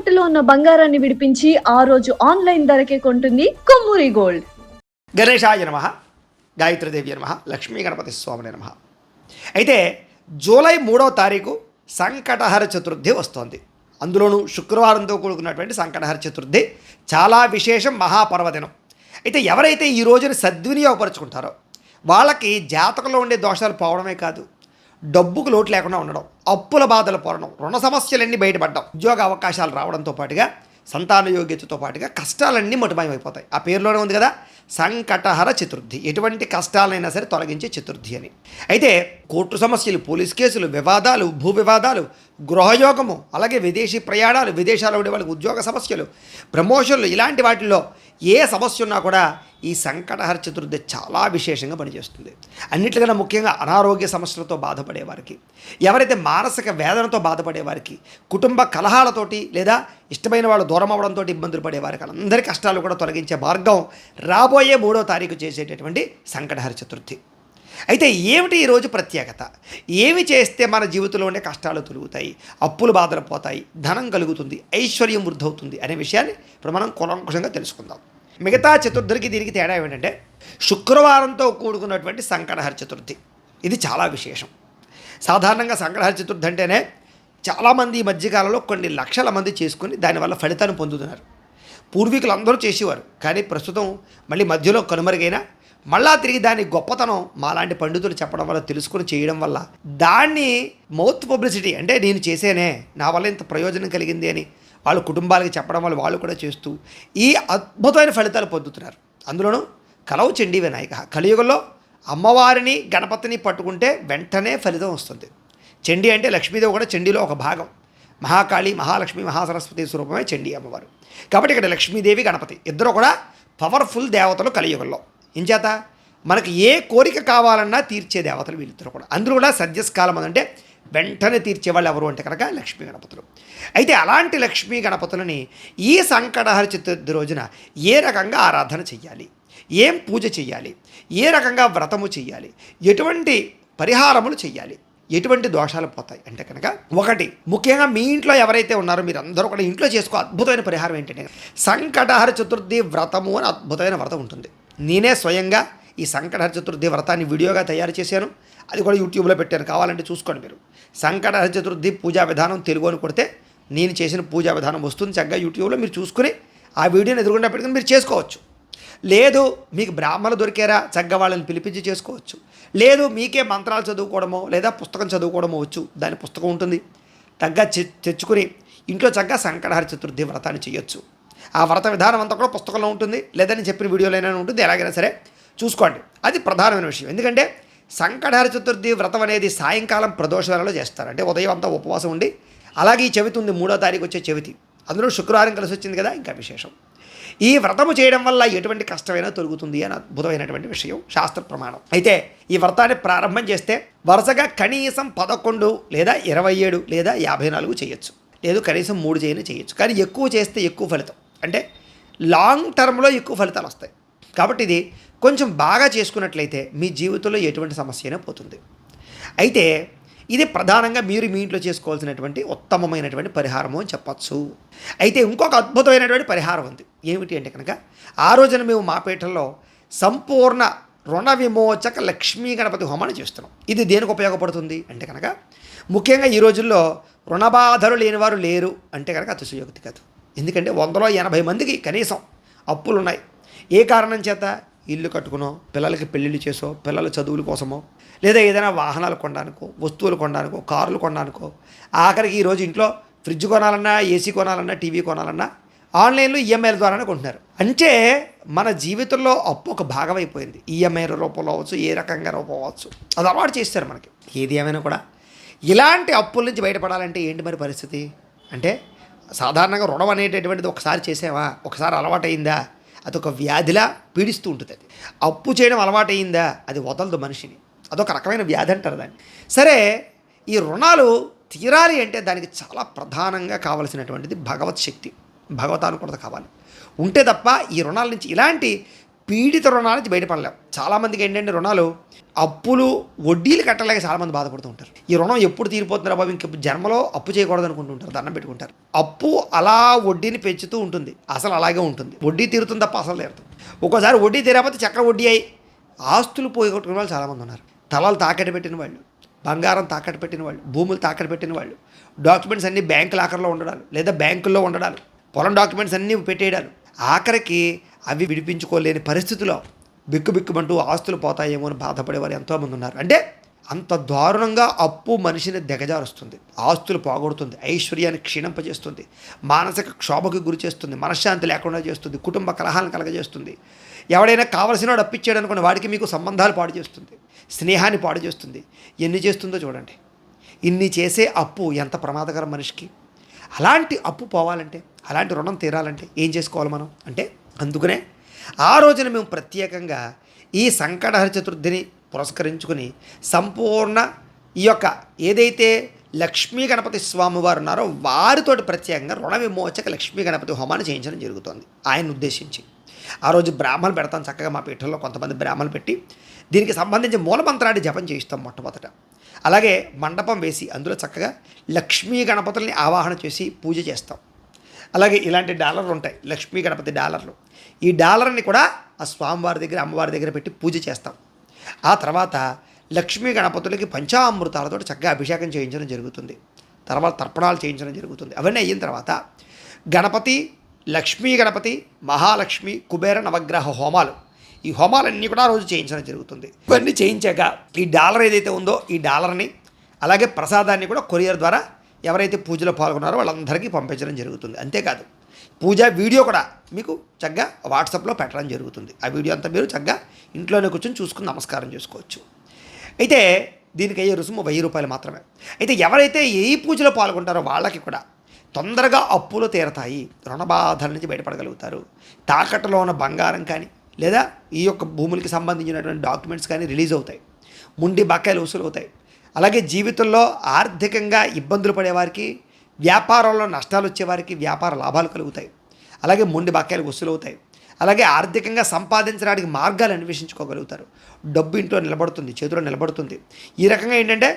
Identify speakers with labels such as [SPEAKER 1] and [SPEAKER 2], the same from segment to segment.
[SPEAKER 1] తాకట్టులో ఉన్న బంగారాన్ని విడిపించి ఆ రోజు ఆన్లైన్ ధరకే కొంటుంది కొమ్మూరి గోల్డ్.
[SPEAKER 2] గణేశాయ నమః, గాయత్రీదేవి నమః, లక్ష్మీ గణపతి స్వామి నమః. అయితే జూలై 3వ తారీఖు సంకటహర చతుర్థి వస్తోంది. అందులోనూ శుక్రవారంతో కూడుకున్నటువంటి సంకటహర చతుర్థి చాలా విశేషం, మహాపర్వదినం. అయితే ఎవరైతే ఈ రోజుని సద్వినియోగపరుచుకుంటారో వాళ్ళకి జాతకంలో ఉండే దోషాలు పోవడమే కాదు, డబ్బుకు లోటు లేకుండా ఉండడం, అప్పుల బాధలు పోవడం, రుణ సమస్యలన్నీ బయటపడడం, ఉద్యోగ అవకాశాలు రావడంతో పాటుగా సంతాన యోగ్యతతో పాటుగా కష్టాలన్నీ మటుమాయమైపోతాయి. ఆ పేరులోనే ఉంది కదా, సంకటహర చతుర్థి. ఎటువంటి కష్టాలైనా సరే తొలగించే చతుర్థి అని. అయితే కోర్టు సమస్యలు, పోలీస్ కేసులు, వివాదాలు, భూ వివాదాలు, గృహయోగము, అలాగే విదేశీ ప్రయాణాలు, విదేశాల్లో ఉండే వాళ్ళకి ఉద్యోగ సమస్యలు, ప్రమోషన్లు, ఇలాంటి వాటిల్లో ఏ సమస్య ఉన్నా కూడా ఈ సంకటహర చతుర్థి చాలా విశేషంగా పనిచేస్తుంది. అన్నిటికన్నా ముఖ్యంగా అనారోగ్య సమస్యలతో బాధపడేవారికి, ఎవరైతే మానసిక వేదనతో బాధపడేవారికి, కుటుంబ కలహాలతోటి లేదా ఇష్టమైన వాళ్ళు దూరం అవడంతో ఇబ్బందులు పడేవారికి అందరి కష్టాలు కూడా తొలగించే మార్గం రాబోయే 3వ తారీఖు చేసేటటువంటి సంకటహర చతుర్థి. అయితే ఏమిటి ఈరోజు ప్రత్యేకత? ఏమి చేస్తే మన జీవితంలో ఉండే కష్టాలు తొలుగుతాయి, అప్పులు బాధలు పోతాయి, ధనం కలుగుతుంది, ఐశ్వర్యం వృద్ధి అవుతుంది అనే విషయాన్ని ఇప్పుడు మనం కూలంకుషంగా తెలుసుకుందాం. మిగతా చతుర్థికి దీనికి తేడా ఏమిటంటే శుక్రవారంతో కూడుకున్నటువంటి సంకటహర చతుర్థి. ఇది చాలా విశేషం. సాధారణంగా సంకటహర చతుర్థి అంటేనే చాలామంది ఈ మధ్యకాలంలో కొన్ని లక్షల మంది చేసుకుని దానివల్ల ఫలితాన్ని పొందుతున్నారు. పూర్వీకులు అందరూ చేసేవారు, కానీ ప్రస్తుతం మళ్ళీ మధ్యలో కనుమరుగైనా మళ్ళా తిరిగి దాని గొప్పతనం మాలాంటి పండితులు చెప్పడం వల్ల, తెలుసుకుని చేయడం వల్ల దాన్ని మౌత్ పబ్లిసిటీ, అంటే నేను చేసేనే, నా వల్ల ఇంత ప్రయోజనం కలిగింది అని వాళ్ళ కుటుంబాలకి చెప్పడం వల్ల వాళ్ళు కూడా చేస్తూ ఈ అద్భుతమైన ఫలితాలు పొందుతున్నారు. అందులోనూ కలవు చండీ వినాయక, కలియుగంలో అమ్మవారిని గణపతిని పట్టుకుంటే వెంటనే ఫలితం వస్తుంది. చండీ అంటే లక్ష్మీదేవి కూడా చండీలో ఒక భాగం. మహాకాళి, మహాలక్ష్మి, మహాసరస్వతి స్వరూపమే చండీ అమ్మవారు. కాబట్టి ఇక్కడ లక్ష్మీదేవి, గణపతి ఇద్దరు కూడా పవర్ఫుల్ దేవతలు కలియుగంలో. ఇంచేత మనకి ఏ కోరిక కావాలన్నా తీర్చే దేవతలు వీళ్ళిద్దరు కూడా. అందరూ కూడా సద్యస్కాలం అంటే వెంటనే తీర్చేవాళ్ళు ఎవరు అంటే కనుక లక్ష్మీ గణపతులు. అయితే అలాంటి లక్ష్మీ గణపతులని ఈ సంకటహర చతుర్థి రోజున ఏ రకంగా ఆరాధన చెయ్యాలి, ఏం పూజ చెయ్యాలి, ఏ రకంగా వ్రతము చెయ్యాలి, ఎటువంటి పరిహారములు చెయ్యాలి, ఎటువంటి దోషాలు పోతాయి అంటే కనుక, ఒకటి ముఖ్యంగా మీ ఇంట్లో ఎవరైతే ఉన్నారో మీరు అందరూ కూడా ఇంట్లో చేసుకో అద్భుతమైన పరిహారం ఏంటంటే సంకటహర చతుర్థి వ్రతము అని అద్భుతమైన వ్రతం ఉంటుంది. నేనే స్వయంగా ఈ సంకటహర చతుర్థి వ్రతాన్ని వీడియోగా తయారు చేశాను, అది కూడా యూట్యూబ్లో పెట్టాను, కావాలంటే చూసుకోండి మీరు. సంకటహర చతుర్థి పూజా విధానం తెలుగు అని కొడితే నేను చేసిన పూజా విధానం వస్తుంది చక్కగా యూట్యూబ్లో. మీరు చూసుకుని ఆ వీడియోని ఎదురుగుండా పెట్టుకుని మీరు చేసుకోవచ్చు. లేదు మీకు బ్రాహ్మణులు దొరికారా, చక్కగా వాళ్ళని పిలిపించి చేసుకోవచ్చు. లేదు మీకే మంత్రాలు చదువుకోవడమో లేదా పుస్తకం చదువుకోవడమో వచ్చు, దాని పుస్తకం ఉంటుంది, తగ్గ తెచ్చుకుని ఇంట్లో చక్కగా సంకటహర చతుర్థి వ్రతాన్ని చేయొచ్చు. ఆ వ్రత విధానం అంతా కూడా పుస్తకంలో ఉంటుంది, లేదా నేను చెప్పిన వీడియోలైనా ఉంటుంది, ఎలాగైనా సరే చూసుకోండి. అది ప్రధానమైన విషయం. ఎందుకంటే సంకటహర చతుర్థి వ్రతం అనేది సాయంకాలం ప్రదోష వేళలో చేస్తారు. అంటే ఉదయం అంతా ఉపవాసం ఉండి, అలాగే ఈ చవితి ఉంది 3వ తారీఖు వచ్చే చవితి, అందులో శుక్రవారం కలిసి వచ్చింది కదా, ఇంకా విశేషం. ఈ వ్రతము చేయడం వల్ల ఎటువంటి కష్టమైనా తొలుగుతుంది అని అద్భుతమైనటువంటి విషయం శాస్త్ర ప్రమాణం. అయితే ఈ వ్రతాన్ని ప్రారంభం చేస్తే వరుసగా కనీసం 11 లేదా 27 లేదా 54 చేయొచ్చు, లేదు కనీసం 3 చేయొచ్చు. కానీ ఎక్కువ చేస్తే ఎక్కువ ఫలితం, అంటే లాంగ్ టర్మ్లో ఎక్కువ ఫలితాలు వస్తాయి. కాబట్టి ఇది కొంచెం బాగా చేసుకున్నట్లయితే మీ జీవితంలో ఎటువంటి సమస్య అయినా పోతుంది. అయితే ఇది ప్రధానంగా మీరు మీ ఇంట్లో చేసుకోవాల్సినటువంటి ఉత్తమమైనటువంటి పరిహారము అని చెప్పచ్చు. అయితే ఇంకొక అద్భుతమైనటువంటి పరిహారం ఉంది. ఏమిటి అంటే కనుక, ఆ రోజున మేము మా పీఠంలో సంపూర్ణ రుణ విమోచక లక్ష్మీ గణపతి హోమాన్ని చేస్తున్నాం. ఇది దేనికి ఉపయోగపడుతుంది అంటే కనుక, ముఖ్యంగా ఈ రోజుల్లో రుణబాధలు లేనివారు లేరు అంటే కనుక అతిశయోక్తి కాదు. ఎందుకంటే 180 మందికి కనీసం అప్పులు ఉన్నాయి. ఏ కారణం చేత? ఇల్లు కట్టుకునో, పిల్లలకి పెళ్ళిళ్ళు చేసో, పిల్లల చదువుల కోసమో, లేదా ఏదైనా వాహనాలు కొనడానికో, వస్తువులు కొనడానికో, కార్లు కొనడానికో, ఆఖరికి ఈరోజు ఇంట్లో ఫ్రిడ్జ్ కొనాలన్నా, ఏసీ కొనాలన్నా, టీవీ కొనాలన్నా ఆన్లైన్లో ఈఎంఐల ద్వారానే కొంటున్నారు. అంటే మన జీవితంలో అప్పు ఒక భాగం అయిపోయింది. ఈఎంఐ రూపంలో అవ్వచ్చు, ఏ రకంగా రూపం అవ్వచ్చు, అది అలవాటు చేస్తారు మనకి. ఏది ఏమైనా కూడా ఇలాంటి అప్పుల నుంచి బయటపడాలంటే ఏంటి మరి పరిస్థితి అంటే, సాధారణంగా రుణం అనేటటువంటిది ఒకసారి చేసావా, ఒకసారి అలవాటైందా, అదొక వ్యాధిలా పీడిస్తూ ఉంటుంది. అది అప్పు చేయడం అలవాటైందా, అది వదలదు మనిషిని, అదొక రకమైన వ్యాధి అంటారు దాన్ని. సరే, ఈ రుణాలు తీరాలి అంటే దానికి చాలా ప్రధానంగా కావలసినటువంటిది భగవత్ శక్తి, భగవతానుకూలత కావాలి. ఉంటే తప్ప ఈ రుణాల నుంచి, ఇలాంటి పీడిత రుణాల నుంచి బయటపడలేం. చాలామందికి ఏంటంటే రుణాలు అప్పులు వడ్డీలు కట్టలేక చాలామంది బాధపడుతూ ఉంటారు. ఈ రుణం ఎప్పుడు తీరిపోతుందిరా బాబు, ఇంక జన్మలో అప్పు చేయకూడదు అనుకుంటుంటారు, దండం పెట్టుకుంటారు. అప్పు అలా వడ్డీని పెంచుతూ ఉంటుంది, అసలు అలాగే ఉంటుంది. వడ్డీ తీరుతుంది తప్ప అసలు తీరుతుంది. ఒక్కోసారి వడ్డీ తీరకపోతే చక్ర వడ్డీ అయి ఆస్తులు పోగొట్టుకునే వాళ్ళు చాలామంది ఉన్నారు. తలలు తాకట్టు పెట్టిన వాళ్ళు, బంగారం తాకట్టు పెట్టిన వాళ్ళు, భూములు తాకట్టు పెట్టిన వాళ్ళు, డాక్యుమెంట్స్ అన్నీ బ్యాంకు లాకర్లో ఉండడాలు లేదా బ్యాంకుల్లో ఉండడాలు, పొలం డాక్యుమెంట్స్ అన్నీ పెట్టేయడాలు, ఆఖరికి అవి విడిపించుకోలేని పరిస్థితిలో బిక్కుబిక్కుమంటూ ఆస్తులు పోతాయేమో అని బాధపడేవారు ఎంతోమంది ఉన్నారు. అంటే అంత దారుణంగా అప్పు మనిషిని దిగజారుస్తుంది, ఆస్తులు పోగొడుతుంది, ఐశ్వర్యాన్ని క్షీణింపజేస్తుంది, మానసిక క్షోభకు గురి చేస్తుంది, మనశ్శాంతి లేకుండా చేస్తుంది, కుటుంబ కలహాలను కలగజేస్తుంది. ఎవడైనా కావలసిన వాడు అప్పిచ్చాడు అనుకున్న వాడికి మీకు సంబంధాలు పాడు చేస్తుంది, స్నేహాన్ని పాడు చేస్తుంది. ఎన్ని చేస్తుందో చూడండి. ఇన్ని చేసే అప్పు ఎంత ప్రమాదకరం మనిషికి. అలాంటి అప్పు పోవాలంటే, అలాంటి రుణం తీరాలంటే ఏం చేసుకోవాలి మనం అంటే, అందుకనే ఆ రోజున మేము ప్రత్యేకంగా ఈ సంకటహర చతుర్థిని పురస్కరించుకుని సంపూర్ణ ఈ యొక్క ఏదైతే లక్ష్మీ గణపతి స్వామి వారు ఉన్నారో వారితోటి ప్రత్యేకంగా రుణ విమోచక లక్ష్మీ గణపతి హోమాన్ని చేయించడం జరుగుతుంది. ఆయన ఉద్దేశించి ఆ రోజు బ్రాహ్మణులు పెడతాం. చక్కగా మా పీఠంలో కొంతమంది బ్రాహ్మణులు పెట్టి దీనికి సంబంధించి మూలమంత్రాన్ని జపం చేయిస్తాం మొట్టమొదట. అలాగే మండపం వేసి అందులో చక్కగా లక్ష్మీ గణపతుల్ని ఆవాహన చేసి పూజ చేస్తాం. అలాగే ఇలాంటి డాలర్లు ఉంటాయి, లక్ష్మీ గణపతి డాలర్లు. ఈ డాలర్ని కూడా ఆ స్వామివారి దగ్గర అమ్మవారి దగ్గర పెట్టి పూజ చేస్తాం. ఆ తర్వాత లక్ష్మీ గణపతులకి పంచామృతాలతో చక్కగా అభిషేకం చేయించడం జరుగుతుంది. తర్వాత తర్పణాలు చేయించడం జరుగుతుంది. అవన్నీ అయిన తర్వాత గణపతి, లక్ష్మీ గణపతి, మహాలక్ష్మి, కుబేర నవగ్రహ హోమాలు, ఈ హోమాలన్నీ కూడా రోజు చేయించడం జరుగుతుంది. ఇవన్నీ చేయించాక ఈ డాలర్ ఏదైతే ఉందో ఈ డాలర్ని అలాగే ప్రసాదాన్ని కూడా కొరియర్ ద్వారా ఎవరైతే పూజలో పాల్గొన్నారో వాళ్ళందరికీ పంపించడం జరుగుతుంది. అంతేకాదు పూజ వీడియో కూడా మీకు చక్కగా వాట్సాప్లో పెట్టడం జరుగుతుంది. ఆ వీడియో అంతా మీరు చక్కగా ఇంట్లోనే కూర్చొని చూసుకుని నమస్కారం చేసుకోవచ్చు. అయితే దీనికి అయ్యే రుసుము 1000 రూపాయలు మాత్రమే. అయితే ఎవరైతే ఏ పూజలో పాల్గొంటారో వాళ్ళకి కూడా తొందరగా అప్పులు తీరతాయి, రుణబాధల నుంచి బయటపడగలుగుతారు. తాకట్టులో ఉన్న బంగారం కానీ లేదా ఈ యొక్క భూములకి సంబంధించినటువంటి డాక్యుమెంట్స్ కానీ రిలీజ్ అవుతాయి, ముండి బకాయిలు వసూలు అవుతాయి. అలాగే జీవితంలో ఆర్థికంగా ఇబ్బందులు పడేవారికి, వ్యాపారంలో నష్టాలు వచ్చేవారికి వ్యాపార లాభాలు కలుగుతాయి. అలాగే మొండి బకాయిలు వసూలు అవుతాయి. అలాగే ఆర్థికంగా సంపాదించడానికి మార్గాలు అన్వేషించుకోగలుగుతారు. డబ్బు ఇంట్లో నిలబడుతుంది, చేతిలో నిలబడుతుంది. ఈ రకంగా ఏంటంటే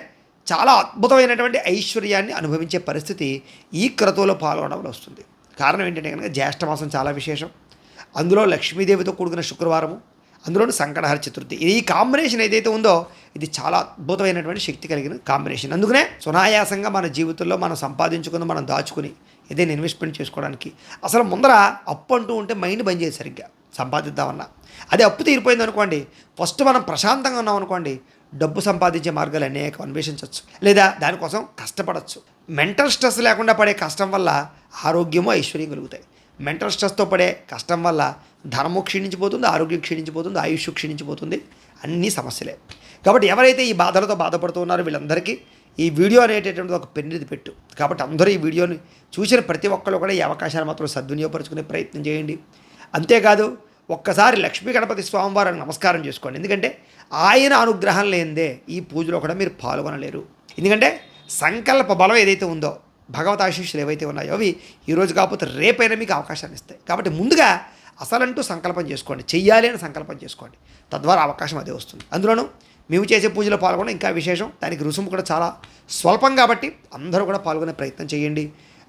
[SPEAKER 2] చాలా అద్భుతమైనటువంటి ఐశ్వర్యాన్ని అనుభవించే పరిస్థితి ఈ క్రతువులో పాల్గొనడంలో వస్తుంది. కారణం ఏంటంటే కనుక జ్యేష్ఠమాసం చాలా విశేషం, అందులో లక్ష్మీదేవితో కూడుకున్న శుక్రవారము, అందులోని సంకటహర చతుర్థి. ఈ కాంబినేషన్ ఏదైతే ఉందో ఇది చాలా అద్భుతమైనటువంటి శక్తి కలిగిన కాంబినేషన్. అందుకనే సునాయాసంగా మన జీవితంలో మనం సంపాదించుకుని మనం దాచుకుని ఏదైనా ఇన్వెస్ట్మెంట్ చేసుకోవడానికి అసలు ముందర అప్పు అంటూ ఉంటే మైండ్ బంద్ చేసి సరిగ్గా సంపాదిద్దామన్నా, అదే అప్పు తీరిపోయింది అనుకోండి, ఫస్ట్ మనం ప్రశాంతంగా ఉన్నాం అనుకోండి, డబ్బు సంపాదించే మార్గాలు అనేక అన్వేషించవచ్చు, లేదా దానికోసం కష్టపడవచ్చు. మెంటల్ స్ట్రెస్ లేకుండా పడే కష్టం వల్ల ఆరోగ్యము ఐశ్వర్యం కలుగుతాయి. మెంటల్ స్ట్రెస్తో పడే కష్టం వల్ల ధనము క్షీణించిపోతుంది, ఆరోగ్యం క్షీణించిపోతుంది, ఆయుష్ క్షీణించిపోతుంది, అన్నీ సమస్యలే. కాబట్టి ఎవరైతే ఈ బాధలతో బాధపడుతూ ఉన్నారో వీళ్ళందరికీ ఈ వీడియో అనేటటువంటిది ఒక పెన్నిది పెట్టు. కాబట్టి అందరూ ఈ వీడియోని చూసిన ప్రతి ఒక్కరు కూడా ఈ అవకాశాన్ని మాత్రం సద్వినియోగపరుచుకునే ప్రయత్నం చేయండి. అంతేకాదు ఒక్కసారి లక్ష్మీ గణపతి స్వామివారిని నమస్కారం చేసుకోండి. ఎందుకంటే ఆయన అనుగ్రహం లేనిదే ఈ పూజలో కూడా మీరు పాల్గొనలేరు. ఎందుకంటే సంకల్ప బలం ఏదైతే ఉందో, భగవత్ ఆశీస్సులు ఏవైతే ఉన్నాయో అవి ఈరోజు కాకపోతే రేపైనా మీకు అవకాశాన్ని ఇస్తాయి. కాబట్టి ముందుగా అసలంటూ సంకల్పం చేసుకోండి, చెయ్యాలి అని సంకల్పం చేసుకోండి, తద్వారా అవకాశం అదే వస్తుంది. అందులోనూ మేము చేసే పూజలో పాల్గొనడం ఇంకా విశేషం, దానికి రుసుము కూడా చాలా స్వల్పం. కాబట్టి అందరూ కూడా పాల్గొనే ప్రయత్నం చేయండి,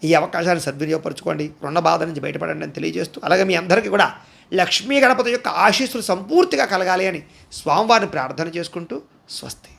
[SPEAKER 2] ఈ అవకాశాన్ని సద్వినియోగపరచుకోండి, రుణ బాధ నుంచి బయటపడండి అని తెలియజేస్తూ, అలాగే మీ అందరికీ కూడా లక్ష్మీ గణపతి యొక్క ఆశీస్సులు సంపూర్తిగా కలగాలి అని స్వామివారిని ప్రార్థన చేసుకుంటూ స్వస్తి.